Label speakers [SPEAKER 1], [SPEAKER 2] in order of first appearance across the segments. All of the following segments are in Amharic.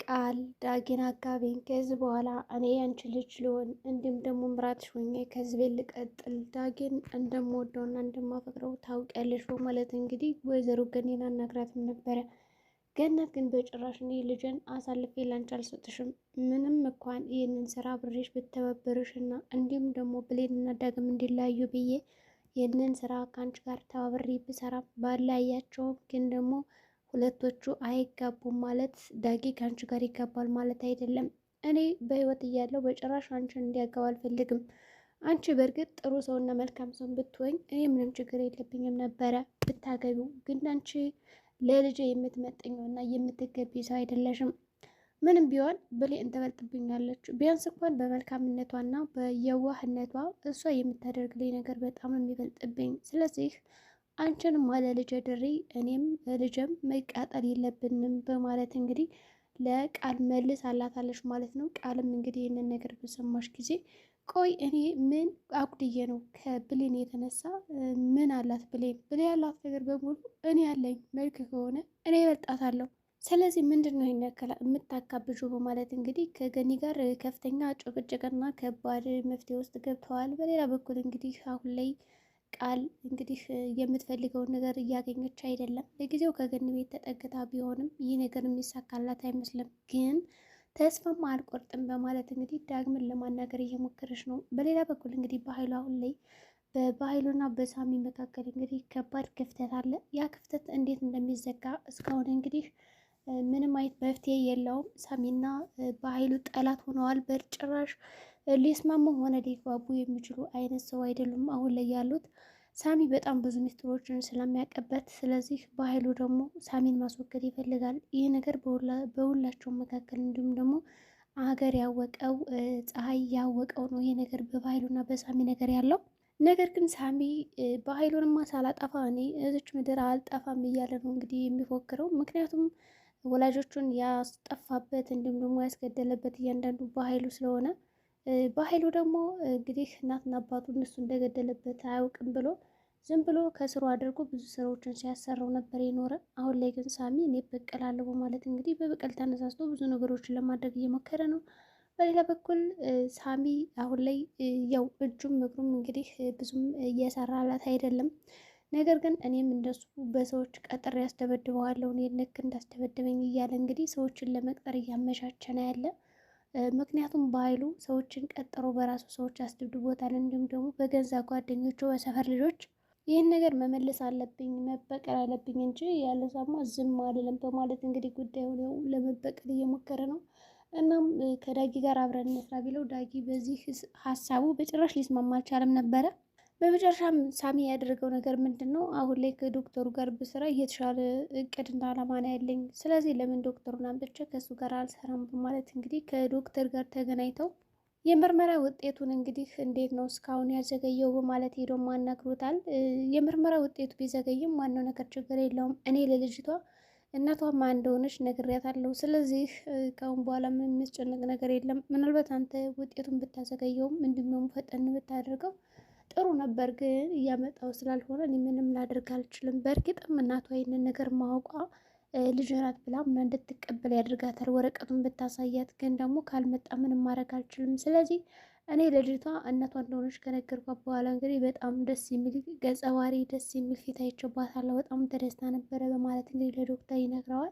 [SPEAKER 1] ቃል ዳጊን አጋቢኝ ከዚህ በኋላ እኔ ያንቺ ልጅ ልሆን እንዲሁም ደግሞ ምራትሽ ሆኜ ከዚህ ቤት ልቀጥል ዳጊን እንደምወደውና እንደማፈቅረው ታውቂያለሽ በማለት እንግዲህ ወይዘሮ ገኒን አናግራትም ነበረ። ገነት ግን በጭራሽ እኔ ልጅን አሳልፌ ላንቺ አልሰጥሽም፣ ምንም እንኳን ይህንን ስራ ብሬሽ ብተባበርሽና እንዲሁም ደግሞ ብሌንና ዳግም እንዲለያዩ ብዬ ይህንን ስራ ከአንቺ ጋር ተባብሬ ብሰራ ባላያቸውም ግን ደግሞ ሁለቶቹ አይጋቡም ማለት ዳጊ ከአንቺ ጋር ይጋባል ማለት አይደለም። እኔ በህይወት እያለሁ በጭራሽ አንቺን እንዲያጋባ አልፈልግም። አንቺ በእርግጥ ጥሩ ሰውና መልካም ሰው ብትሆኝ እኔ ምንም ችግር የለብኝም ነበረ ብታገቢው፣ ግን አንቺ ለልጄ የምትመጠኘውና የምትገቢ ሰው አይደለሽም። ምንም ቢሆን ብሌን ትበልጥብኛለች። ቢያንስ እንኳን በመልካምነቷና በየዋህነቷ እሷ የምታደርግልኝ ነገር በጣም የሚበልጥብኝ። ስለዚህ አንቺንም አለ ልጅ ድሪ እኔም ልጅም መቃጠል የለብንም በማለት እንግዲህ ለቃል መልስ አላታለች ማለት ነው። ቃልም እንግዲህ ይህንን ነገር በሰማሽ ጊዜ ቆይ እኔ ምን አጉድዬ ነው ከብሌን የተነሳ ምን አላት ብሌን ያላት ነገር በሙሉ እኔ ያለኝ መልክ ከሆነ እኔ እበልጣታለሁ። ስለዚህ ምንድን ነው ይሄን ያክል የምታካብጁ በማለት እንግዲህ ከገኒ ጋር ከፍተኛ ጭቅጭቅና ከባድ መፍትሄ ውስጥ ገብተዋል። በሌላ በኩል እንግዲህ አሁን ላይ ቃል እንግዲህ የምትፈልገውን ነገር እያገኘች አይደለም። ለጊዜው ከገኒ ቤት ተጠግታ ቢሆንም ይህ ነገር የሚሳካላት አይመስልም። ግን ተስፋም አልቆርጥም በማለት እንግዲህ ዳግምን ለማናገር እየሞከረች ነው። በሌላ በኩል እንግዲህ በኃይሉ አሁን ላይ በኃይሉና በሳሚ መካከል እንግዲህ ከባድ ክፍተት አለ። ያ ክፍተት እንዴት እንደሚዘጋ እስካሁን እንግዲህ ምንም አይነት መፍትሄ የለውም። ሳሚና በኃይሉ ጠላት ሆነዋል። በጭራሽ ሊስማሙ ሆነ ሊግባቡ የሚችሉ አይነት ሰው አይደሉም አሁን ላይ ያሉት። ሳሚ በጣም ብዙ ሚስጥሮችን ስለሚያውቅበት፣ ስለዚህ በኃይሉ ደግሞ ሳሚን ማስወገድ ይፈልጋል። ይህ ነገር በሁላቸው መካከል እንዲሁም ደግሞ አገር ያወቀው ፀሐይ ያወቀው ነው ይህ ነገር በኃይሉና በሳሚ ነገር ያለው ነገር። ግን ሳሚ በኃይሉንማ ሳላጠፋ እኔ እዚች ምድር አልጠፋም እያለ ነው እንግዲህ የሚፎክረው። ምክንያቱም ወላጆቹን ያስጠፋበት እንዲሁም ደግሞ ያስገደለበት እያንዳንዱ በኃይሉ ስለሆነ በኃይሉ ደግሞ እንግዲህ እናትና አባቱ እነሱ እንደገደለበት አያውቅም ብሎ ዝም ብሎ ከስሩ አድርጎ ብዙ ስራዎችን ሲያሰራው ነበር የኖረ። አሁን ላይ ግን ሳሚ እኔ በቀላለሁ በማለት እንግዲህ በበቀል ተነሳስቶ ብዙ ነገሮችን ለማድረግ እየሞከረ ነው። በሌላ በኩል ሳሚ አሁን ላይ ያው እጁም እግሩም እንግዲህ ብዙም እየሰራላት አይደለም። ነገር ግን እኔም እንደሱ በሰዎች ቀጥሬ ያስደበድበዋለሁ እኔ ልክ እንዳስደበደበኝ እያለ እንግዲህ ሰዎችን ለመቅጠር እያመቻቸ ነው ያለ። ምክንያቱም በኃይሉ ሰዎችን ቀጥሮ በራሱ ሰዎች አስደብድቦታል። እንዲሁም ደግሞ በገዛ ጓደኞቹ በሰፈር ልጆች ይህን ነገር መመለስ አለብኝ መበቀል አለብኝ እንጂ ያለዛማ ዝም አልልም በማለት እንግዲህ ጉዳዩን ለመበቀል እየሞከረ ነው። እናም ከዳጊ ጋር አብረን እንስራ ቢለው ዳጊ በዚህ ሀሳቡ በጭራሽ ሊስማማ አልቻለም ነበረ። በመጨረሻም ሳሚ ያደረገው ነገር ምንድን ነው? አሁን ላይ ከዶክተሩ ጋር ብስራ እየተሻለ እቅድና አላማ ነው ያለኝ። ስለዚህ ለምን ዶክተሩን አምጥቼ ከእሱ ጋር አልሰራም በማለት እንግዲህ ከዶክተር ጋር ተገናኝተው የምርመራ ውጤቱን እንግዲህ እንዴት ነው እስካሁን ያዘገየው በማለት ሄዶ አናግሮታል። የምርመራ ውጤቱ ቢዘገይም ዋናው ነገር ችግር የለውም፣ እኔ ለልጅቷ እናቷ ማን እንደሆነች ነግሬያታለሁ። ስለዚህ ከአሁን በኋላ ምን የሚያስጨንቅ ነገር የለም። ምናልባት አንተ ውጤቱን ብታዘገየውም እንዲሁም ደግሞ ፈጠን ብታደርገው ጥሩ ነበር፣ ግን እያመጣው ስላልሆነ እኔ ምንም ላደርግ አልችልም። በእርግጥም እናቷ ይህንን ነገር ማወቋ ልጅ ናት ብላ ምና እንድትቀበል ያደርጋታል። ወረቀቱን ብታሳያት ግን ደግሞ ካልመጣ ምንም ማድረግ አልችልም። ስለዚህ እኔ ለልጅቷ እናቷ እንደሆነች ከነገርኳት በኋላ እንግዲህ በጣም ደስ የሚል ገጸ ባህሪ ደስ የሚል ፊት አይቼባታለሁ። በጣም ተደስታ ነበረ በማለት እንግዲህ ለዶክተር ይነግረዋል።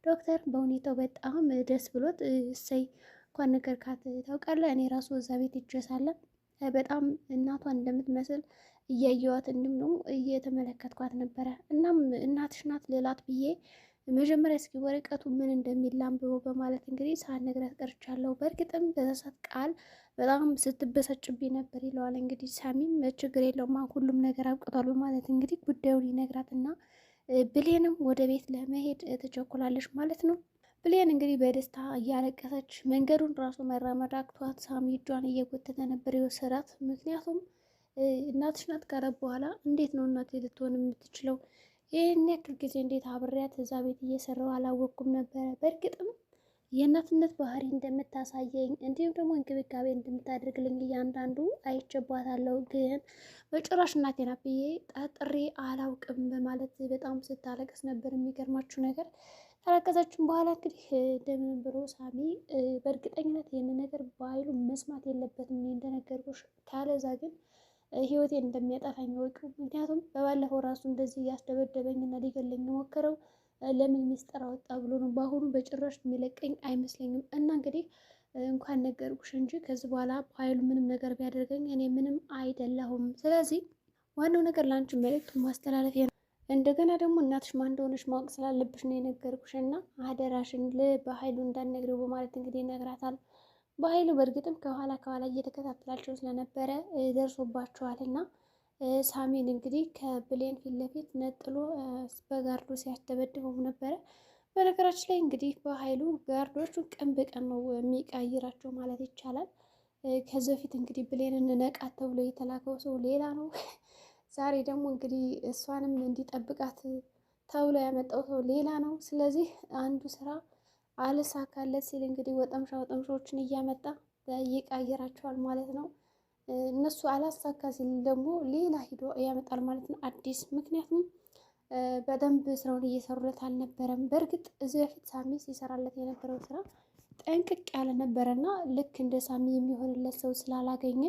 [SPEAKER 1] ዶክተር በሁኔታው በጣም ደስ ብሎት እሰይ እንኳን ነገርካት፣ ታውቃለህ እኔ ራሱ እዛ ቤት ይጀሳለን በጣም እናቷን እንደምትመስል እያየዋት እንዲሁም ደግሞ እየተመለከትኳት ነበረ። እናም እናትሽ ናት ልላት ብዬ መጀመሪያ እስኪ ወረቀቱ ምን እንደሚል ላንብበው በማለት እንግዲህ ሳልነግራት ቀርቻለሁ። በእርግጥም በዛ ሰዓት ቃል በጣም ስትበሳጭብኝ ነበር ይለዋል። እንግዲህ ሳሚም ችግር የለውም ሁሉም ነገር አብቅቷል በማለት እንግዲህ ጉዳዩን ይነግራትና ብሌንም ወደ ቤት ለመሄድ ትቸኩላለች ማለት ነው። ብሌን እንግዲህ በደስታ እያለቀሰች መንገዱን ራሱ መራመድ አቅቷት ሳሚ እጇን እየጎተተ ነበር የወሰዳት። ምክንያቱም እናትሽ ናት ካለ በኋላ እንዴት ነው እናቴ ልትሆን የምትችለው? ይህን ያክል ጊዜ እንዴት አብሬያት እዛ ቤት እየሰራው አላወቅኩም ነበረ። በእርግጥም የእናትነት ባህሪ እንደምታሳየኝ እንዲሁም ደግሞ እንክብካቤ እንደምታደርግልኝ እያንዳንዱ አይቼባታለሁ፣ ግን በጭራሽ እናቴ ናት ብዬ ጠርጥሬ አላውቅም በማለት በጣም ስታለቅስ ነበር። የሚገርማችሁ ነገር ካረገዘችም በኋላ እንግዲህ እንደምን ብሎ ሳሚ በእርግጠኝነት ይህንን ነገር በኃይሉ መስማት የለበትም እኔ እንደነገርኩሽ፣ ካለዛ ግን ህይወቴን እንደሚያጠፋኝ ወቂው። ምክንያቱም በባለፈው ራሱ እንደዚህ ያስደበደበኝና ሊገለኝ የሞከረው ለምን ሚስጥር አወጣ ብሎ ነው። በአሁኑ በጭራሽ የሚለቀኝ አይመስለኝም። እና እንግዲህ እንኳን ነገርኩሽ እንጂ ከዚህ በኋላ በኃይሉ ምንም ነገር ቢያደርገኝ እኔ ምንም አይደለሁም። ስለዚህ ዋናው ነገር ለአንቺ መልዕክቱን ማስተላለፍ ነው። እንደገና ደግሞ እናትሽ ማን እንደሆነች ማወቅ ስላለብሽ ነው የነገርኩሽ እና አደራሽን በኃይሉ እንዳትነግሪው በማለት እንግዲህ ይነግራታል። በኃይሉ በእርግጥም ከኋላ እየተከታተላቸው ስለነበረ ደርሶባቸዋል እና ሳሚን እንግዲህ ከብሌን ፊት ለፊት ነጥሎ በጋርዶ ሲያስደበድበው ነበረ። በነገራችን ላይ እንግዲህ በኃይሉ ጋርዶቹ ቀን በቀን ነው የሚቀይራቸው ማለት ይቻላል። ከዚህ በፊት እንግዲህ ብሌንን ነቃት ተብሎ የተላከው ሰው ሌላ ነው። ዛሬ ደግሞ እንግዲህ እሷንም እንዲጠብቃት ተብሎ ያመጣው ሰው ሌላ ነው። ስለዚህ አንዱ ስራ አልሳካለት ሲል እንግዲህ ወጠምሻዎችን እያመጣ ይቀይራቸዋል ማለት ነው። እነሱ አላሳካ ሲል ደግሞ ሌላ ሂዶ ያመጣል ማለት ነው አዲስ። ምክንያቱም በደንብ ስራውን እየሰሩለት አልነበረም። በእርግጥ እዚህ በፊት ሳሚ ሲሰራለት የነበረው ስራ ጠንቅቅ ያለ ነበረና ልክ እንደ ሳሚ የሚሆንለት ሰው ስላላገኘ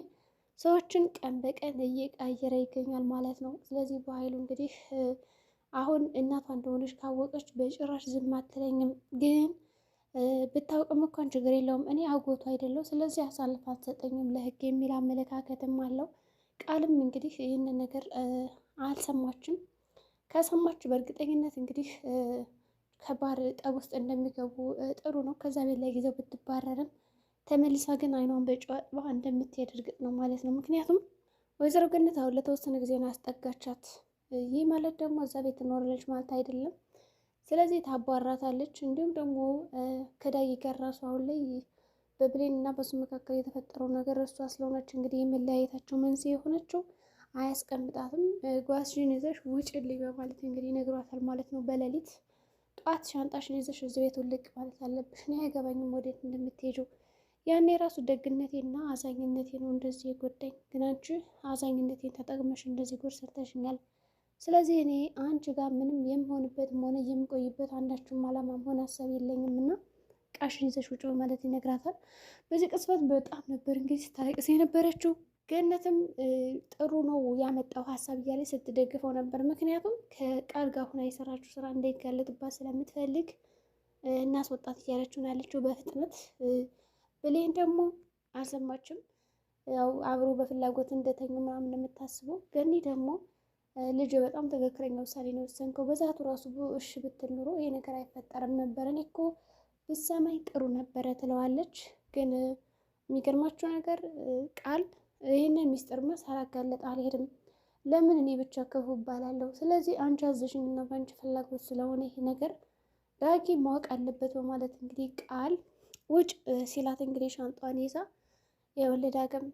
[SPEAKER 1] ሰዎችን ቀን በቀን እየቀየረ ይገኛል ማለት ነው። ስለዚህ በኃይሉ እንግዲህ አሁን እናቷ እንደሆነች ካወቀች በጭራሽ ዝም አትለኝም። ግን ብታውቅም እንኳን ችግር የለውም እኔ አጎቱ አይደለው፣ ስለዚህ አሳልፋ አትሰጠኝም ለህግ የሚል አመለካከትም አለው። ቃልም እንግዲህ ይህንን ነገር አልሰማችም። ከሰማች በእርግጠኝነት እንግዲህ ከባድ ጠብ ውስጥ እንደሚገቡ ጥሩ ነው። ከዛ ቤት ላይ ጊዜው ብትባረርም ተመልሳ ግን አይኗን በጨው አጥባ እንደምትሄድ እርግጥ ነው ማለት ነው። ምክንያቱም ወይዘሮ ገነት አሁን ለተወሰነ ጊዜ ነው ያስጠጋቻት። ይህ ማለት ደግሞ እዛ ቤት ትኖራለች ማለት አይደለም። ስለዚህ ታባራታለች። እንዲሁም ደግሞ ከዳይ ጋር ራሱ አሁን ላይ በብሌን እና በሱ መካከል የተፈጠረው ነገር እሷ ስለሆነች እንግዲህ የመለያየታቸው መንስኤ የሆነችው አያስቀምጣትም። ጓዝሽን ይዘሽ ውጭልኝ በማለት እንግዲህ ይነግሯታል ማለት ነው። በሌሊት ጠዋት ሻንጣሽን ይዘሽ እዚህ ቤት ውልቅ ማለት አለብሽ፣ እኔ አይገባኝም ወዴት እንደምትሄጂው። ያኔ የራሱ ደግነቴና አዛኝነቴ ነው እንደዚህ የጎዳኝ፣ ግን አንቺ አዛኝነቴን ተጠቅመሽ እንደዚህ ጉድ ሰርተሽኛል። ስለዚህ እኔ አንቺ ጋር ምንም የምሆንበትም ሆነ የምቆይበት አንዳችሁም አላማም ሆነ ሀሳብ የለኝም እና ቃሽን ይዘሽ ውጭ ማለት ይነግራታል። በዚህ ቅጽበት በጣም ነበር እንግዲህ ስታለቅስ የነበረችው። ገነትም ጥሩ ነው ያመጣው ሀሳብ እያለ ስትደግፈው ነበር። ምክንያቱም ከቃል ጋር ሁና የሰራችው ስራ እንዳይጋለጥባት ስለምትፈልግ እናስወጣት እያለችው ነው ያለችው በፍጥነት። ብሌን ደግሞ አልሰማችም። ያው አብሮ በፍላጎት እንደተኙ ምናምን የምታስበው ገኒ ደግሞ ልጅ በጣም ትክክለኛ ውሳኔ ነው የወሰንከው። በዛቱ ራሱ እሺ ብትል ኑሮ ይሄ ነገር አይፈጠርም ነበር፣ እኔ እኮ ብትሰማኝ ጥሩ ነበረ ትለዋለች። ግን የሚገርማችሁ ነገር ቃል ይህንን ሚስጥርማ ሳላጋለጥ አልሄድም፣ ለምን እኔ ብቻ ክፉ እባላለሁ? ስለዚህ አንቺ አዘሽኝ እና በአንቺ ፍላጎት ስለሆነ ይሄ ነገር ዳጊ ማወቅ አለበት በማለት እንግዲህ ቃል ውጭ ሲላት እንግዲህ ሻንጧን ይዛ የወለድ ዳግም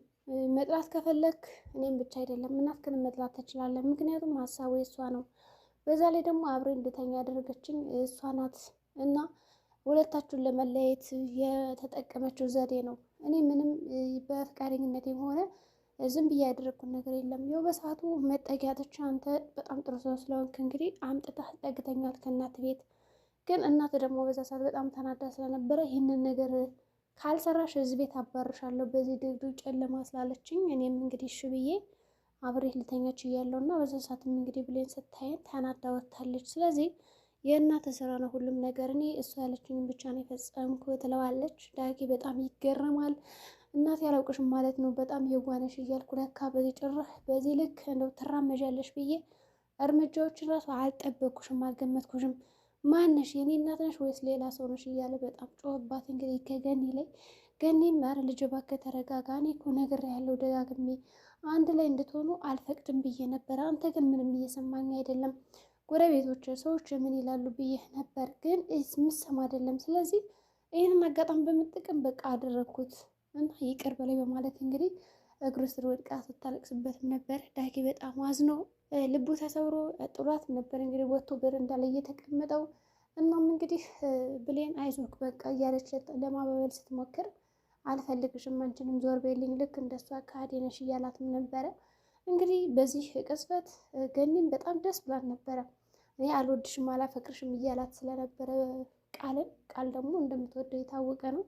[SPEAKER 1] መጥራት ከፈለክ እኔም ብቻ አይደለም እናትክንም መጥራት ትችላለህ፣ ምክንያቱም ሀሳቡ የእሷ ነው። በዛ ላይ ደግሞ አብሬ እንድተኛ ያደረገችኝ እሷ ናት እና ሁለታችሁን ለመለያየት የተጠቀመችው ዘዴ ነው። እኔ ምንም በፍቃደኝነቴም ሆነ ዝም ብዬ ያደረግኩት ነገር የለም። ያው በሰዓቱ መጠጊያቶች አንተ በጣም ጥሩ ሰው ስለሆንክ እንግዲህ አምጥተህ ጠግተኛል ከእናት ቤት። ግን እናት ደግሞ በዛ ሰዓት በጣም ተናዳ ስለነበረ ይህንን ነገር ካልሰራሽ እዚህ ቤት አባርሻለሁ በዚህ ድግዱ ጨለማ ስላለችኝ እኔም እንግዲህ እሺ ብዬ አብሬ ልተኛች እያለሁ እና በዛ ሰዓትም እንግዲህ ብሌን ስታየን ተናዳ ወጥታለች። ስለዚህ የእናት ስራ ነው ሁሉም ነገር፣ እኔ እሷ ያለችኝን ብቻ ነው የፈጸምኩ ትለዋለች። ዳጊ በጣም ይገረማል። እናት ያላውቅሽም ማለት ነው በጣም የዋነሽ እያልኩ ለካ በዚህ ጭራሽ በዚህ ልክ እንደው ትራመጃለሽ ብዬ እርምጃዎችን ራሱ አልጠበቅኩሽም፣ አልገመትኩሽም። ማነሽ? የኔ እናት ነሽ ወይስ ሌላ ሰው ነሽ? እያለ በጣም ጮህባት እንግዲህ ከገኒ ላይ። ገኒም ኧረ ልጅ እባክህ ተረጋጋ፣ እኔ እኮ ነግሬሃለሁ ደጋግሜ አንድ ላይ እንድትሆኑ አልፈቅድም ብዬ ነበረ፣ አንተ ግን ምንም እየሰማኝ አይደለም። ጎረቤቶች ሰዎች ምን ይላሉ ብዬ ነበር፣ ግን ምሰማ አይደለም። ስለዚህ ይህንን አጋጣሚ በመጠቀም በቃ አደረግኩት እና ይቅር በላይ በማለት እንግዲህ እግሩ ስር ወድቃ ስታለቅስበትም ነበር። ዳጊ በጣም አዝኖ ልቡ ተሰብሮ ጥሏት ነበር እንግዲህ ወጥቶ በረንዳ ላይ እየተቀመጠው። እናም እንግዲህ ብሌን አይዞክ በቃ እያለች ለማባበል ስትሞክር አልፈልግሽም፣ አንቺንም ዞር በይልኝ፣ ልክ እንደሷ ከሃዲ ነሽ እያላትም ነበረ። እንግዲህ በዚህ ቅጽበት ገኒም በጣም ደስ ብላት ነበረ። እኔ አልወድሽም አላፈቅርሽም እያላት ስለነበረ ቃል ደግሞ እንደምትወደው የታወቀ ነው።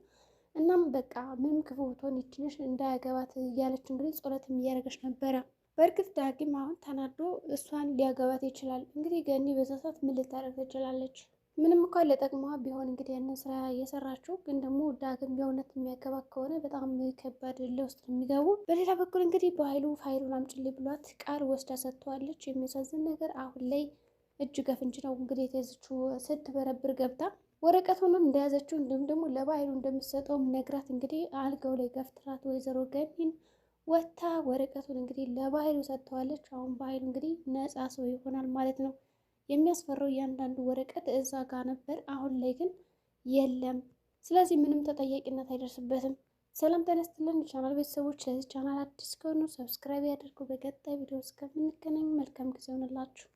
[SPEAKER 1] እናም በቃ ምንም ክፉ ብትሆን ይችልሽ እንዳያገባት እያለች እንግዲህ ጸሎትም እያደረገች ነበረ። በእርግጥ ዳግም አሁን ተናዶ እሷን ሊያገባት ይችላል። እንግዲህ ገኒ በዛ ሰዓት ምን ልታደርግ ትችላለች? ምንም እንኳን ለጠቅሟ ቢሆን እንግዲህ ያንን ስራ እየሰራችው፣ ግን ደግሞ ዳግም የእውነት የሚያገባት ከሆነ በጣም ከባድ ለውስጥ የሚገቡ። በሌላ በኩል እንግዲህ በኃይሉ ፋይሉን አምጪልኝ ብሏት ቃል ወስዳ ሰጥተዋለች። የሚያሳዝን ነገር አሁን ላይ እጅ ከፍንጅ ነው እንግዲህ የተያዘችው። ስትበረብር ገብታ ወረቀቱንም እንደያዘችው እንዲሁም ደግሞ ለባህሉ እንደምትሰጠውም ነግራት እንግዲህ አልጋው ላይ ገፍትራት ወይዘሮ ገኒን ወታ ወረቀቱን እንግዲህ ለባህሉ ሰጥተዋለች። አሁን ባህሉ እንግዲህ ነፃ ሰው ይሆናል ማለት ነው። የሚያስፈራው እያንዳንዱ ወረቀት እዛ ጋር ነበር፣ አሁን ላይ ግን የለም። ስለዚህ ምንም ተጠያቂነት አይደርስበትም። ሰላም ተነስተልን ቻናል ቤተሰቦች፣ ለዚህ ቻናል አዲስ ከሆኑ ሰብስክራይብ ያድርጉ። በቀጣይ ቪዲዮ እስከምንገናኝ መልካም ጊዜ ሆነላችሁ።